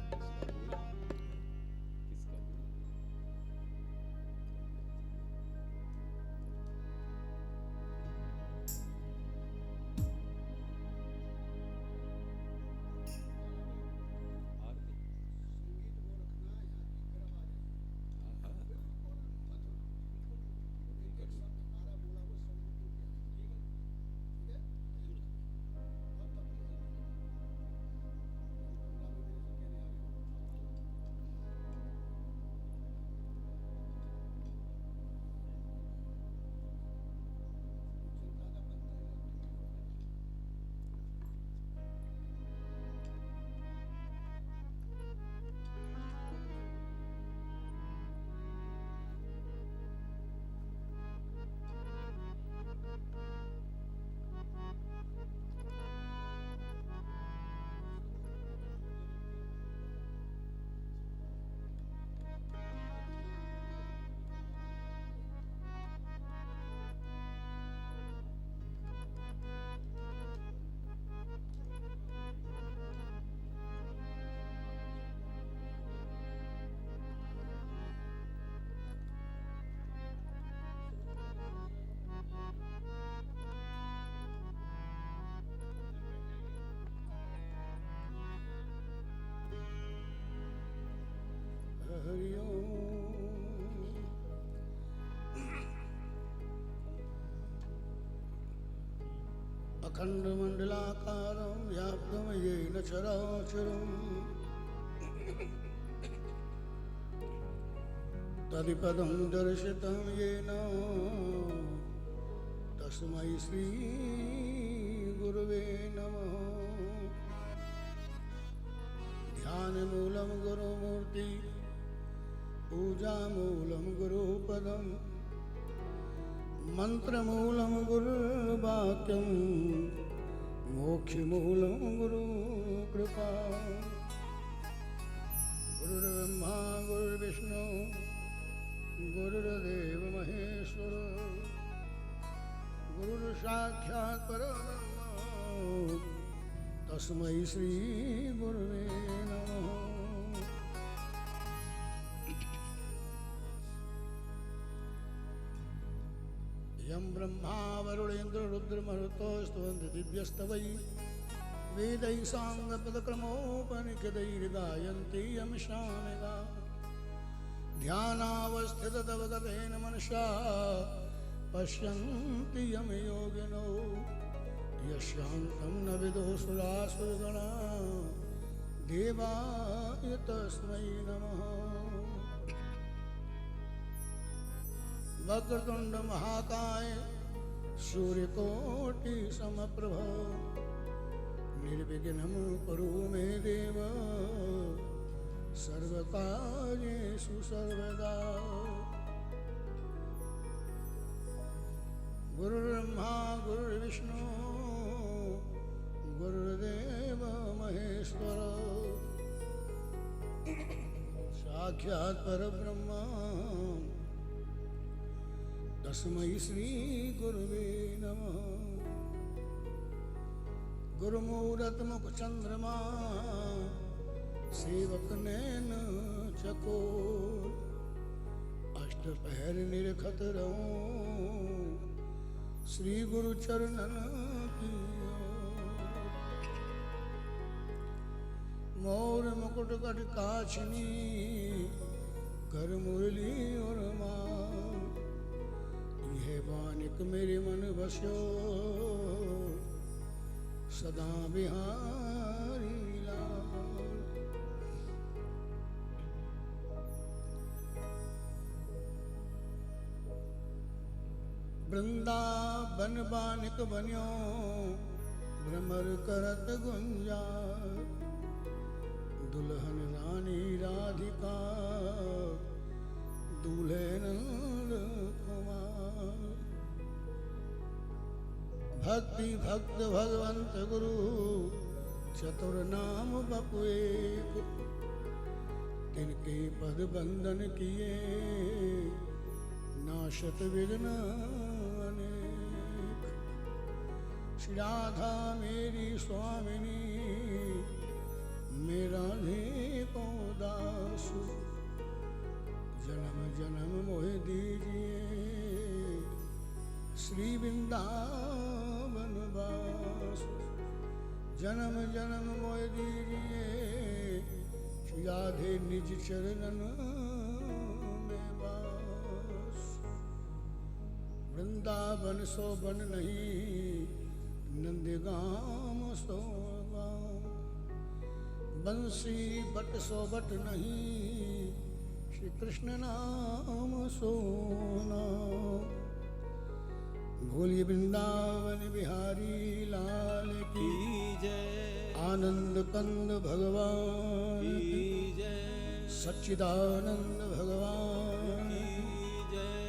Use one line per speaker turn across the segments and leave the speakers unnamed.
किसका बोल किसका बोल आरती हाँ हाँ वो तो करूँ
हरि ओम। अखण्डमण्डलाकारं व्याप्तं येन चराचरं तत्पदं दर्शितं येन तस्मै श्रीगुरुवे नमः। ध्यानमूलं गुरुमूर्ति पूजामूलं गुरुपदं मन्त्रमूलं गुरुर्वाक्यं मोक्षमूलं गुरुकृपा। गुरुर्ब्रह्मा गुरुर्विष्णु गुरुर्देव महेश्वर गुरुर्साक्षात् परब्रह्म तस्मै श्रीगुरुवे नमः। यं ब्रह्मा वरुणेन्द्र रुद्रमरुतो स्तवन्ति दिव्यस्तवै वेदैः साङ्गपदक्रमोपनिषदैर्गायन्ति यं सामगा। ध्यानावस्थिततवगतेन मनसा पश्यन्ति यं योगिनो यशान्तं न विदुषुरासुरगणा देवाय तस्मै नमः। वक्रतुंड महाकाय सूर्यकोटि समप्रभ निर्विघ्नं कुरु मे देव सर्वकार्येषु सर्वदा। गुरुर्ब्रह्मा गुरुर्विष्णु गुरुर्देव महेश्वर साक्षात् परब्रह्म तस्मै श्रीगुरुवे नमः। गुरुमूरत मुख चंद्रमा सेवक नैन चकोर अष्टपहर निरखत रहूं श्री गुरु चरणन की मोर मुकुट कट काछनी कर मुरली और माँ यह बानिक मेरे मन बस्यो सदा बिहारी लाल। वृंदावन बानिक बन्यो भ्रमर करत गुंजार दुल्हन रानी राधिका दूल्हे नंद कुमार। भक्ति भक्त भगवंत गुरु चतुर नाम बपु एक तिनके पद बंदन किए नाशत विघ्न अनेक। श्री राधा मेरी स्वामिनी मेरा धे को वृंदावन वास जन्म जन्म मोय दीजिए श्री राधे निज चरणन में वास। वृंदावन सो बन नहीं नंदगाम सो गाम बंसी बट सो बट नहीं श्री कृष्ण नाम सो नाम। बोलिए वृंदावन बिहारी लाल की
जय
आनंद कंद भगवान की
जय
सच्चिदानंद भगवान की
जय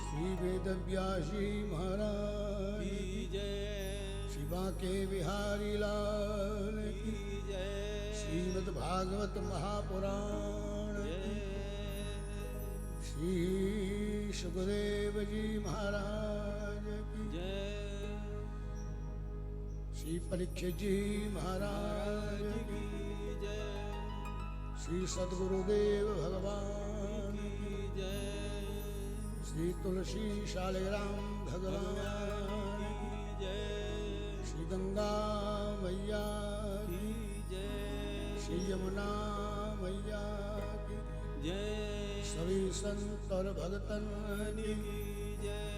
श्री वेद व्यासी महाराज की
जय
शिवा के बिहारी लाल की
जय
श्रीमद् भागवत महापुराण की श्री सुखदेव जी महाराज की
जय
श्री परीक्षित जी महाराज की
जय
श्री सद्गुरुदेव भगवान की
जय
श्री तुलसी शालिग्राम भगवान की
जय
श्री गंगा मैया की
जय
श्री यमुना मैया की
जय
सभी संत और भगतन की
जय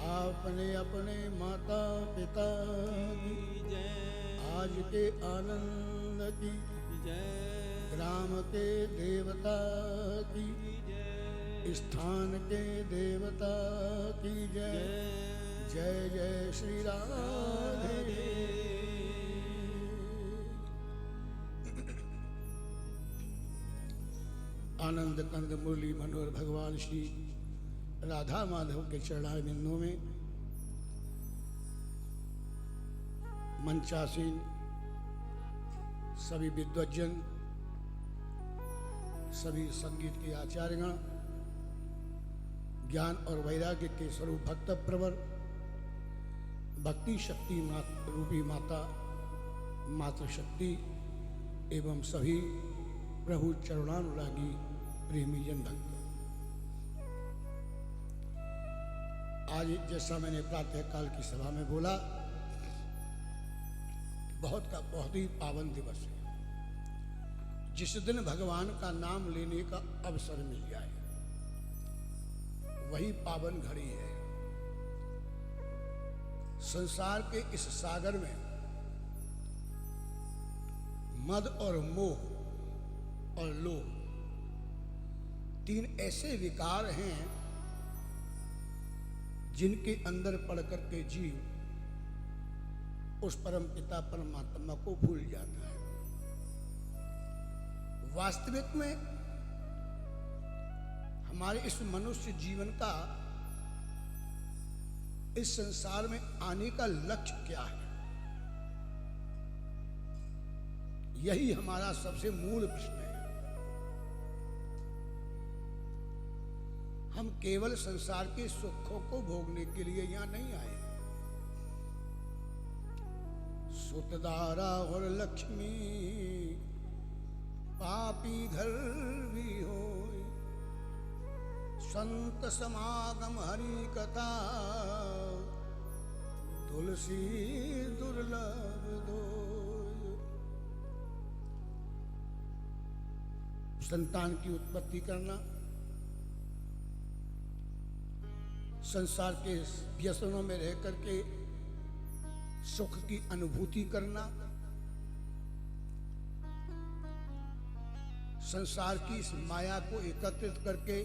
अपने अपने माता पिता की
जय
आज के आनंद की
जय
ग्राम के देवता की स्थान के देवता की जय जय जय श्री राधे। आनंद कंद मुरली मनोहर भगवान श्री राधा माधव के चरणारविंदों में मंचासीन सभी विद्वज्जन सभी संगीत के आचार्यगण ज्ञान और वैराग्य के स्वरूप भक्त प्रवर भक्ति शक्ति रूपी माता मातृशक्ति एवं सभी प्रभु चरणानुरागी प्रेमी जन भक्त। आज जैसा मैंने प्रातः काल की सभा में बोला बहुत ही पावन दिवस है जिस दिन भगवान का नाम लेने का अवसर मिल जाए वही पावन घड़ी है। संसार के इस सागर में मद और मोह और लोभ तीन ऐसे विकार हैं जिनके अंदर पड़ करके जीव उस परम पिता परमात्मा को भूल जाता है। वास्तविक में हमारे इस मनुष्य जीवन का इस संसार में आने का लक्ष्य क्या है, यही हमारा सबसे मूल प्रश्न है। हम केवल संसार के सुखों को भोगने के लिए यहां नहीं आए। सुतदारा और लक्ष्मी पापी घर भी हो संत समागम हरि कथा तुलसी दुर्लभ दो। संतान की उत्पत्ति करना, संसार के व्यसनों में रह करके सुख की अनुभूति करना, संसार की इस माया को एकत्रित करके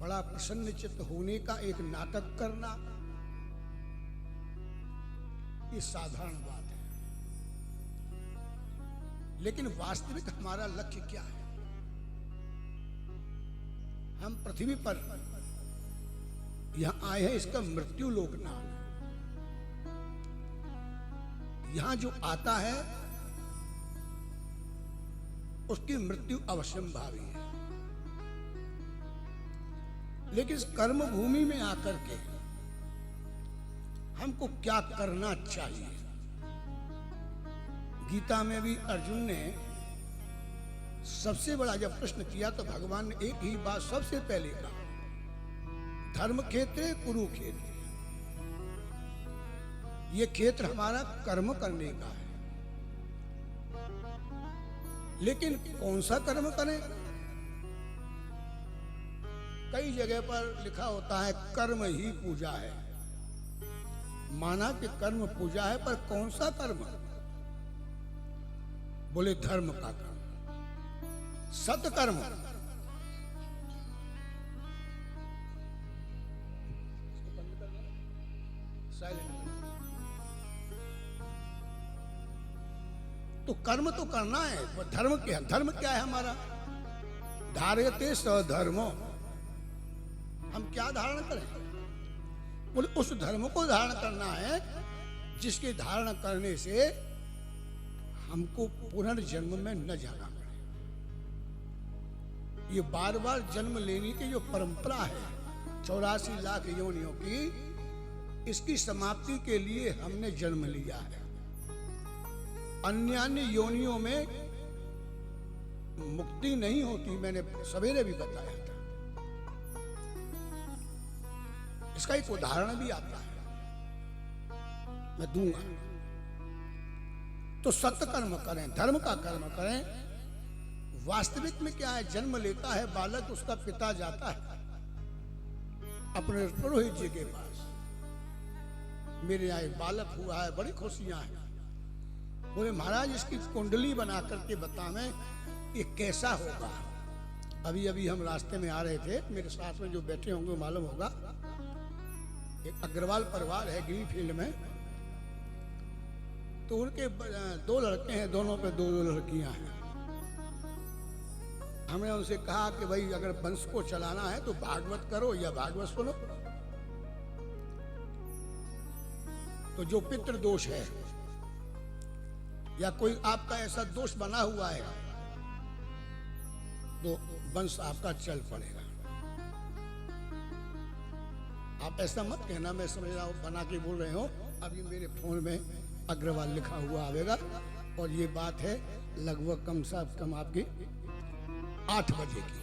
बड़ा प्रसन्न चित्त होने का एक नाटक करना, ये साधारण बात है। लेकिन वास्तविक हमारा लक्ष्य क्या है? हम पृथ्वी पर यहां आए हैं, इसका मृत्यु लोक नाम है। यहां जो आता है उसकी मृत्यु अवश्यंभावी है। लेकिन इस कर्म भूमि में आकर के हमको क्या करना चाहिए? गीता में भी अर्जुन ने सबसे बड़ा जब प्रश्न किया तो भगवान ने एक ही बात सबसे पहले कहा, धर्म क्षेत्रे कुरुक्षेत्र। ये क्षेत्र हमारा कर्म करने का है, लेकिन कौन सा कर्म करें? कई जगह पर लिखा होता है कर्म ही पूजा है। माना कि कर्म पूजा है, पर कौन सा कर्म? बोले धर्म का कर्म, सत्कर्म। तो कर्म तो करना है, पर धर्म क्या? धर्म क्या है हमारा? धार्यते सधर्मो। हम क्या धारण करें? बोले उस धर्म को धारण करना है जिसके धारण करने से हमको पुनर्जन्म में न जाना पड़े। ये बार बार जन्म लेने की जो परंपरा है 84 लाख योनियों की, इसकी समाप्ति के लिए हमने जन्म लिया है। अन्य योनियों में मुक्ति नहीं होती, मैंने सवेरे भी बताया था। इसका एक उदाहरण भी आता है, मैं दूंगा। तो सत्कर्म करें, धर्म का कर्म करें। वास्तविक में क्या है? जन्म लेता है बालक, उसका पिता जाता है अपने पुरोहित जी के पास। मेरे यहाँ एक बालक हुआ है, बड़ी खुशियां हैं। बोले महाराज इसकी कुंडली बना करके बतावें ये कैसा होगा। अभी अभी हम रास्ते में आ रहे थे, मेरे साथ में जो बैठे होंगे मालूम होगा, एक अग्रवाल परिवार है ग्रीन फील्ड में। तो उनके 2 लड़के हैं, दोनों पे 2 लड़कियां हैं। हमने उनसे कहा कि भाई अगर वंश को चलाना है तो भागवत करो या भागवत सुनो। तो जो पितृ दोष है या कोई आपका ऐसा दोष बना हुआ है तो वंश आपका चल पड़ेगा। आप ऐसा मत कहना, मैं समझ रहा हूं बना के बोल रहे हो। अभी मेरे फोन में अग्रवाल लिखा हुआ आवेगा, और ये बात है लगभग कम से कम आपकी 8 बजे की।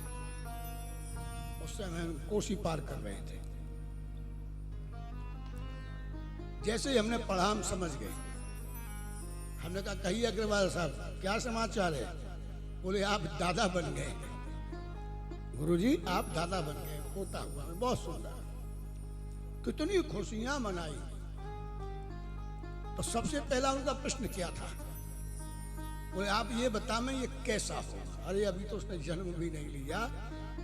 उस समय हम कोसी पार कर रहे थे। जैसे ही हमने पढ़ा हम समझ गए। हमने कहा कहिए अग्रवाल साहब क्या समाचार है? बोले आप दादा बन गए। गुरुजी आप दादा बन गए, होता हुआ बहुत सुंदर, कितनी खुशियां मनाई। तो सबसे पहला उनका प्रश्न क्या था? बोले आप ये बता मैं ये कैसा हो? अरे अभी तो उसने जन्म भी नहीं लिया,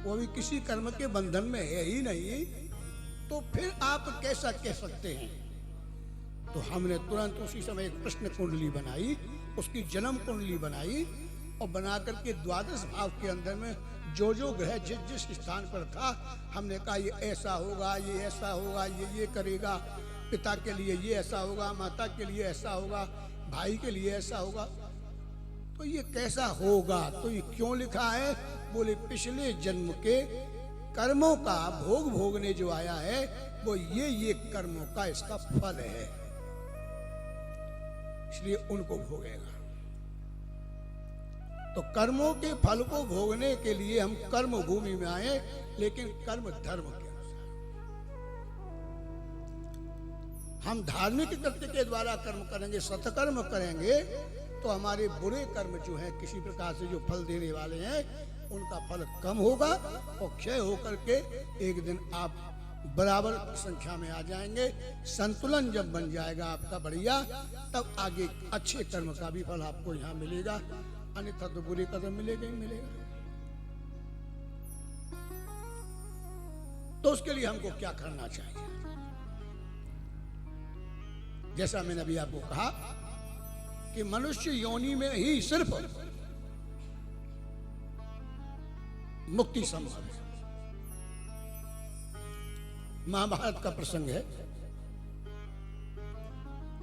वो अभी किसी कर्म के बंधन में है ही नहीं, तो फिर आप कैसा कह सकते हैं? तो हमने तुरंत उसी समय एक प्रश्न कुंडली बनाई, उसकी जन्म कुंडली बनाई, और बना करके 12 भाव के अंदर में जो जो ग्रह जिस जिस स्थान पर था, हमने कहा ये ऐसा होगा, ये ऐसा होगा, ये करेगा, पिता के लिए ये ऐसा होगा, माता के लिए ऐसा होगा, भाई के लिए ऐसा होगा। तो ये कैसा होगा? तो ये क्यों लिखा है? बोले पिछले जन्म के कर्मों का भोग भोगने जो आया है वो ये कर्मों का इसका फल है, इसलिए उनको भोगेगा। तो कर्मों के फल को भोगने के लिए हम कर्म भूमि में आए, लेकिन कर्म धर्म के अनुसार। हम धार्मिक कृत्य के द्वारा कर्म करेंगे, सत्कर्म करेंगे, तो हमारे बुरे कर्म जो हैं किसी प्रकार से जो फल देने वाले हैं उनका फल कम होगा, और क्षय होकर के एक दिन आप बराबर संख्या में आ जाएंगे। संतुलन जब बन जाएगा आपका बढ़िया, तब आगे अच्छे कर्म का भी फल आपको यहाँ मिलेगा, अन्यथा तो बुरे कर्म मिलेगा ही मिलेगा। तो उसके लिए हमको क्या करना चाहिए? जैसा मैंने अभी आपको कहा कि मनुष्य योनि में ही सिर्फ मुक्ति संभव है। महाभारत का प्रसंग है।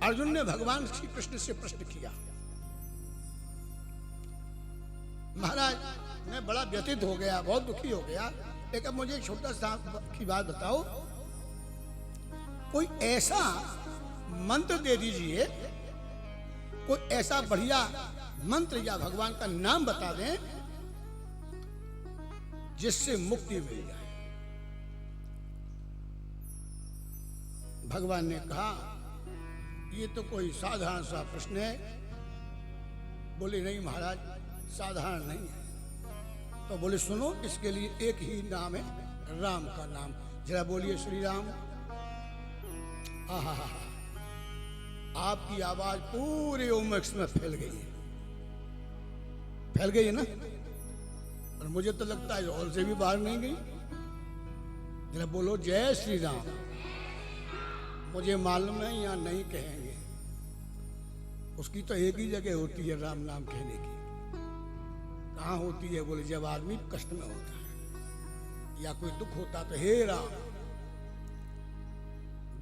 अर्जुन ने भगवान श्री कृष्ण से प्रश्न किया, महाराज मैं बड़ा व्यथित हो गया, बहुत दुखी हो गया, लेकिन मुझे एक छोटा सा की बात बताओ, कोई ऐसा मंत्र दे दीजिए, कोई ऐसा बढ़िया मंत्र या भगवान का नाम बता दें जिससे मुक्ति मिल जाए। भगवान ने कहा ये तो कोई साधारण सा प्रश्न है। बोले नहीं महाराज, साधारण नहीं है। तो बोले सुनो, इसके लिए एक ही नाम है, राम का नाम। जरा बोलिए श्री राम। आहा, आपकी आवाज पूरे उमक्स में फैल गई है, फैल गई है ना। और मुझे तो लगता है हॉल से भी बाहर नहीं गई। जरा बोलो जय श्री राम। मुझे मालूम है यहाँ नहीं कहेंगे, उसकी तो एक ही जगह होती है राम नाम कहने की। कहाँ होती है? बोले जब आदमी कष्ट में होता है या कोई दुख होता तो हे राम।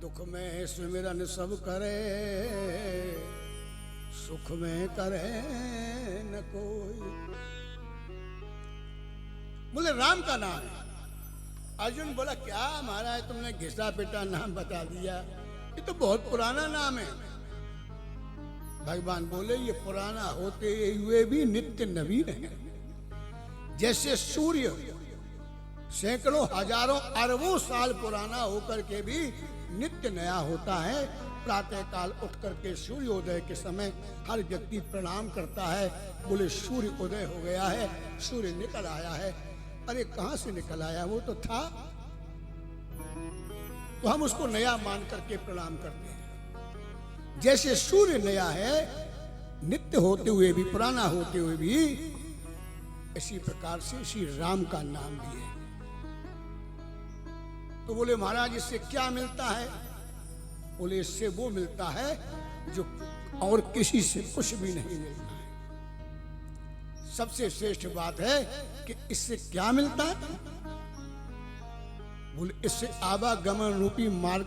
दुख में सुमिरन सब करे, सुख में करे न कोई। बोले राम का नाम है। अर्जुन बोला क्या महाराज तुमने घिसा पिटा नाम बता दिया, ये तो बहुत पुराना नाम है। भगवान बोले ये पुराना होते हुए भी नित्य नवीन है। जैसे सूर्य सैकड़ों हजारों अरबों साल पुराना होकर के भी नित्य नया होता है। प्रातः काल उठ करके सूर्योदय के समय हर व्यक्ति प्रणाम करता है। बोले सूर्य उदय हो गया है, सूर्य निकल आया है। अरे कहां से निकल आया? वो तो था, तो हम उसको नया मान करके प्रणाम करते हैं। जैसे सूर्य नया है, नित्य होते हुए भी, पुराना होते हुए भी, इसी प्रकार से श्री राम का नाम भी है। तो बोले महाराज इससे क्या मिलता है? बोले इससे वो मिलता है जो और किसी से कुछ भी नहीं मिलता है। सबसे श्रेष्ठ बात है कि इससे क्या मिलता है? बोले इससे आवागमन रूपी मार्ग